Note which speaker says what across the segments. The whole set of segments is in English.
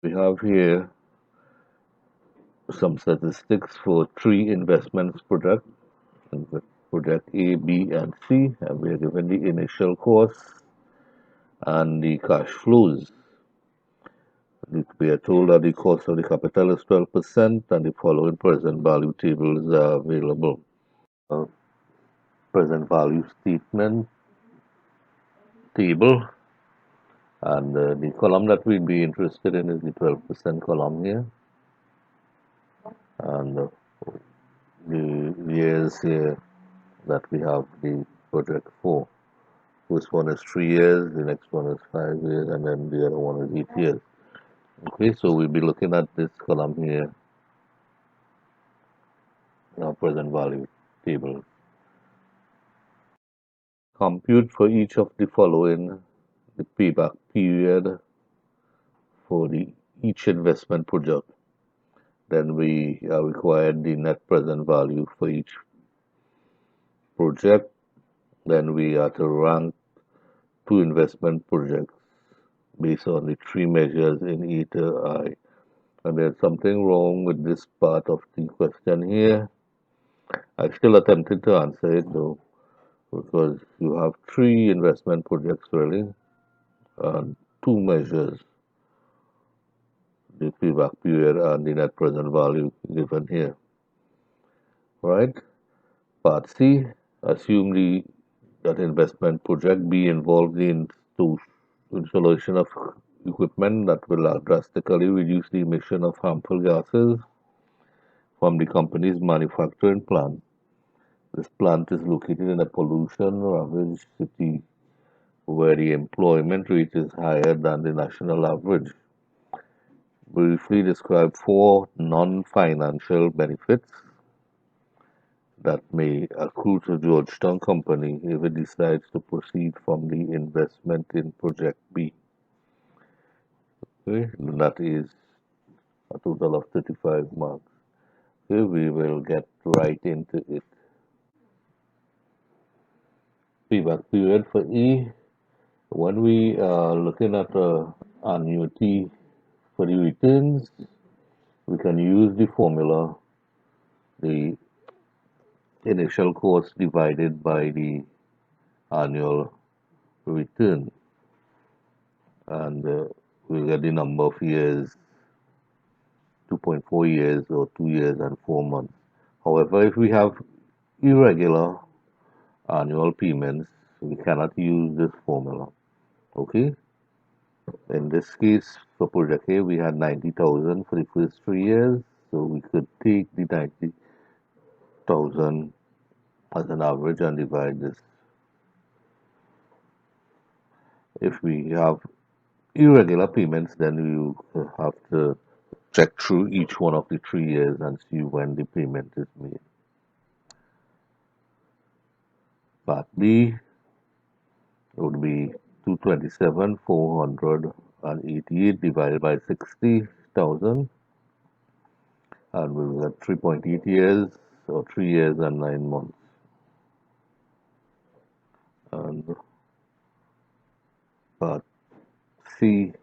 Speaker 1: We have here some statistics for three investments project, project A, B, and C, and we are given the initial costs and the cash flows. We are told that the cost of the capital is 12% and the following present value tables are available. Uh, Present value statement table, and the column that we'd be interested in is the 12% column here, and the years here that we have the project for. First one is 3 years, the next one is 5 years, and then the other one is 8 years. Okay, so we'll be looking at this column here, our present value table. Compute for each of the following the payback period for each investment project. Then we are required the net present value for each project. Then we are to rank two investment projects based on the three measures in E to I. And there's something wrong with this part of the question here. I still attempted to answer it though, because you have three investment projects really, and two measures, the payback period and the net present value given here. Right? Part C, assume that investment project B involves the installation of equipment that will drastically reduce the emission of harmful gases from the company's manufacturing plant. This plant is located in a pollution-ravaged city where the employment rate is higher than the national average. Briefly describe four non-financial benefits that may accrue to Georgetown Company if it decides to proceed from the investment in Project B. Okay, that is a total of 35 marks. Okay, we will get right into it. Payback period for E. When we are looking at annuity for the returns, we can use the formula, the initial cost divided by the annual return, and we'll get the number of years, 2.4 years or 2 years and 4 months. However, if we have irregular annual payments, we cannot use this formula. Okay? In this case, for project A, we had 90,000 for the first 3 years, so we could take the 90,000 as an average and divide this. If we have irregular payments, then you have to check through each one of the 3 years and see when the payment is made. Part B would be 227,488 divided by 60,000, and we will get 3.8 years or 3 years and 9 months. And part C,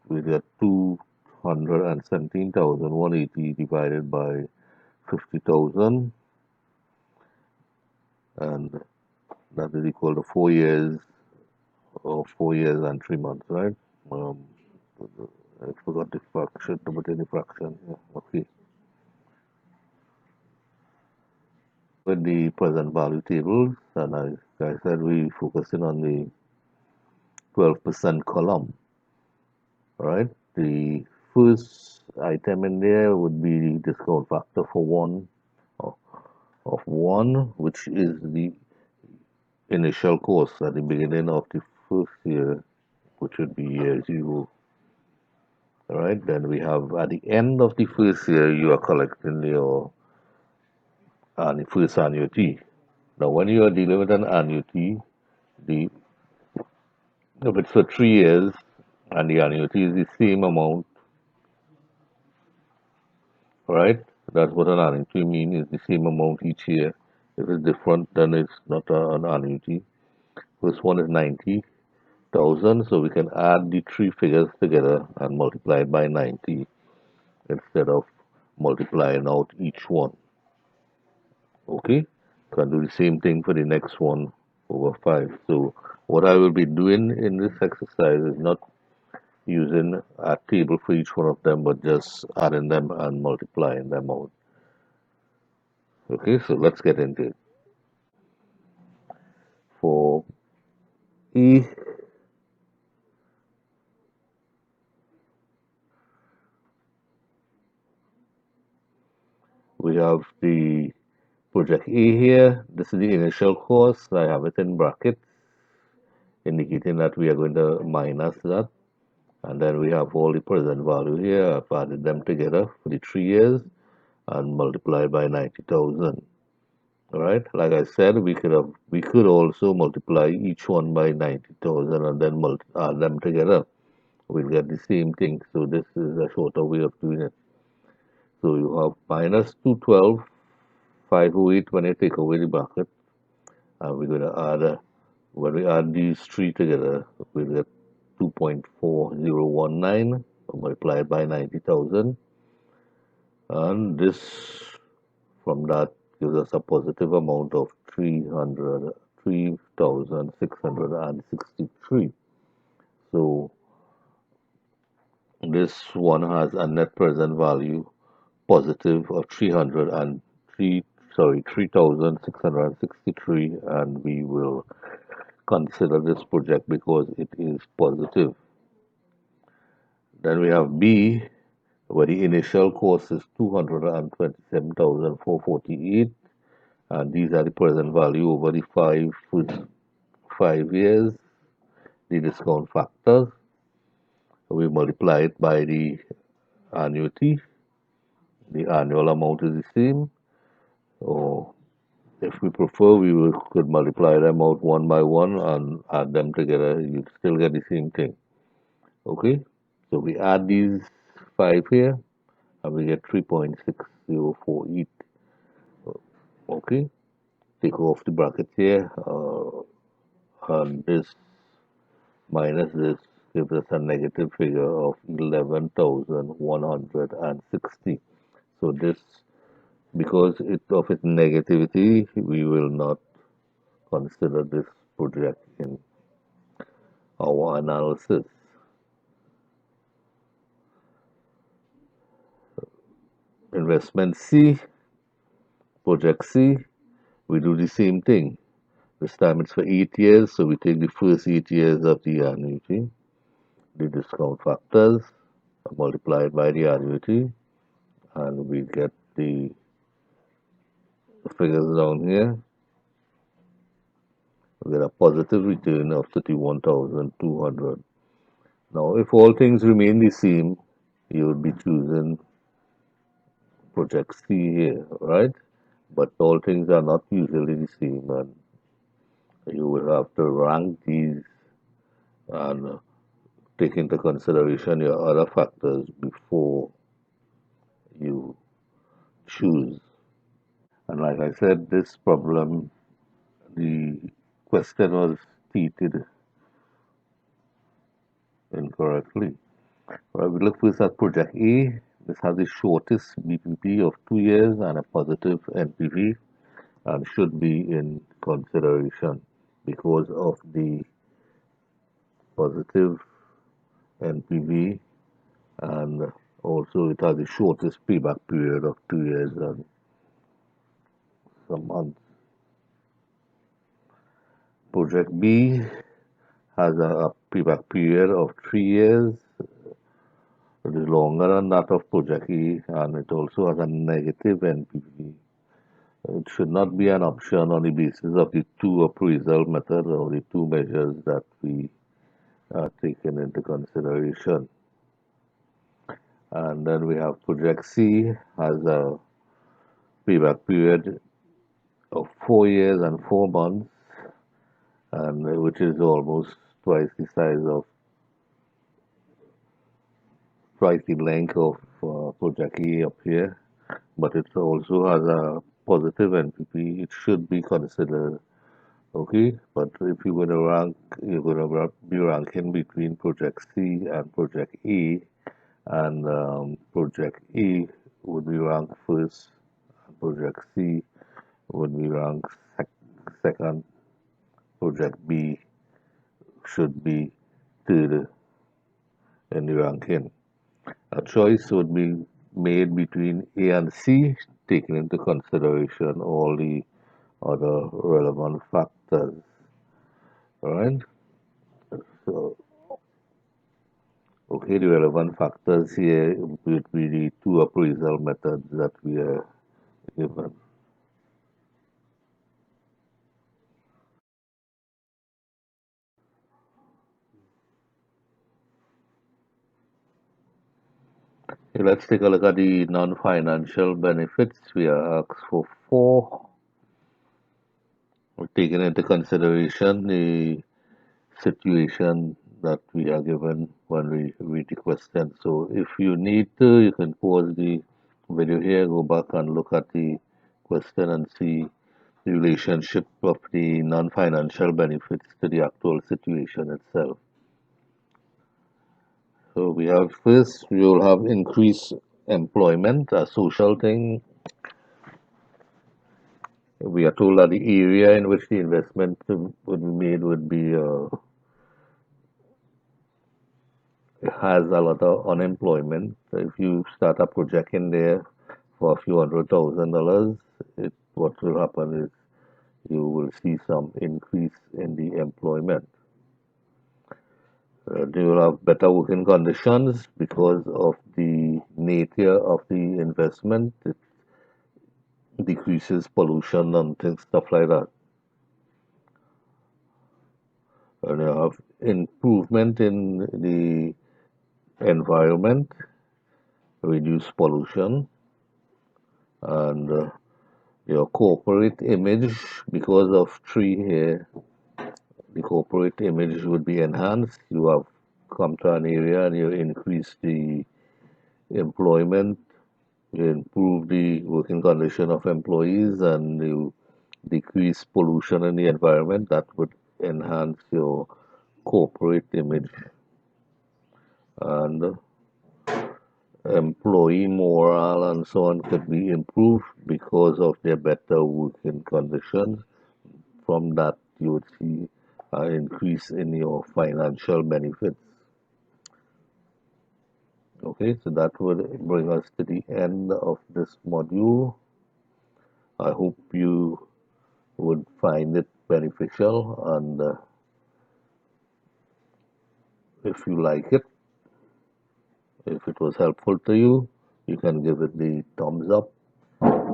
Speaker 1: we get 217,180 divided by 50,000, and that is equal to 4 years or 4 years and 3 months, right? Um, I forgot the fraction, to put in the fraction. Yeah, okay. With the present value tables, and I said we focusing on the 12% column, right? The first item in there would be the discount factor for one of, of one, which is the initial cost at the beginning of the first year, which would be year zero. All right, then we have at the end of the first year, you are collecting your first annuity. Now, when you are dealing with an annuity, the if it's for 3 years and the annuity is the same amount, right? That's what an annuity means, is the same amount each year. If it's different, then it's not an annuity. First one is 90, thousand, so we can add the three figures together and multiply it by 90 instead of multiplying out each one. Okay, can do the same thing for the next one over 5. So what I will be doing in this exercise is not using a table for each one of them, but just adding them and multiplying them out. Okay, so let's get into it. For E, we have the project A here. This is the initial cost. I have it in brackets, indicating that we are going to minus that. And then we have all the present value here. I've added them together for the 3 years and multiplied by 90,000. All right. Like I said, we could also multiply each one by 90,000 and then add them together. We'll get the same thing. So this is a shorter way of doing it. So you have minus 212, 508 when I take away the bracket, and we're going to add when we add these three together, we'll get 2.4019 multiplied by 90,000, and this from that gives us a positive amount of 3,663. So this one has a net present value positive of 303, sorry, 3,663, and we will consider this project because it is positive. Then we have B, where the initial cost is 227,448, and these are the present value over the 5 years, the discount factors. We multiply it by the annuity. The annual amount is the same. Or if we prefer, could multiply them out one by one and add them together. You'd still get the same thing. Okay, so we add these five here and we get 3.6048. Okay, take off the bracket here, and this minus this gives us a negative figure of 11,160. So this, because of its negativity, we will not consider this project in our analysis. Investment C, project C, we do the same thing. This time it's for 8 years, so we take the first 8 years of the annuity, the discount factors, multiplied by the annuity, and we get the figures down here. We get a positive return of 31,200. Now, if all things remain the same, you would be choosing project C here, right? But all things are not usually the same, and you will have to rank these and take into consideration your other factors before you choose. And like I said, this problem, the question was stated incorrectly. Right, we look first at project A. This has the shortest BPP of 2 years and a positive NPV and should be in consideration because of the positive NPV, and also it has the shortest payback period of 2 years and some months. Project B has a payback period of 3 years. It is longer than that of Project E, and it also has a negative NPV. It should not be an option on the basis of the two appraisal methods or the two measures that we are taken into consideration. And then we have Project C has a payback period of 4 years and 4 months, and which is almost twice the size of twice the length of Project A up here. But it also has a positive NPV. It should be considered Okay, but if you're going to rank, you're going to be ranking between Project C and Project A, and Project A would be ranked first, and Project C would be ranked second. Project B should be third in the ranking. A choice would be made between A and C, taking into consideration all the other relevant factors. All right. So, okay, the relevant factors here would be the two appraisal methods that we are given. Okay, let's take a look at the non-financial benefits. We are asked for four. We're taking into consideration the situation that we are given when we read the question. So if you need to, you can pause the video here, go back and look at the question and see the relationship of the non-financial benefits to the actual situation itself. So we have first, we will have increased employment, a social thing. We are told that the area in which the investment would be made would be has a lot of unemployment. So if you start a project in there for a few $100,000, what will happen is you will see some increase in the employment. They will have better working conditions because of the nature of the investment. It decreases pollution and things, stuff like that. And you have improvement in the environment, reduce pollution, and your corporate image, because of tree here, the corporate image would be enhanced. You have come to an area and you increase the employment, you improve the working condition of employees, and you decrease pollution in the environment. That would enhance your corporate image, and employee morale and so on could be improved because of their better working conditions. From that, you would see an increase in your financial benefits. Okay, so that would bring us to the end of this module. I hope you would find it beneficial, and if you like it, if it was helpful to you, you can give it the thumbs up.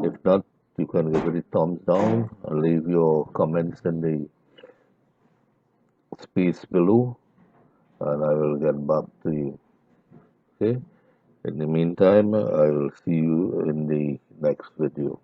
Speaker 1: If not, you can give it a thumbs down and leave your comments in the space below, and I will get back to you. Okay. In the meantime, I will see you in the next video.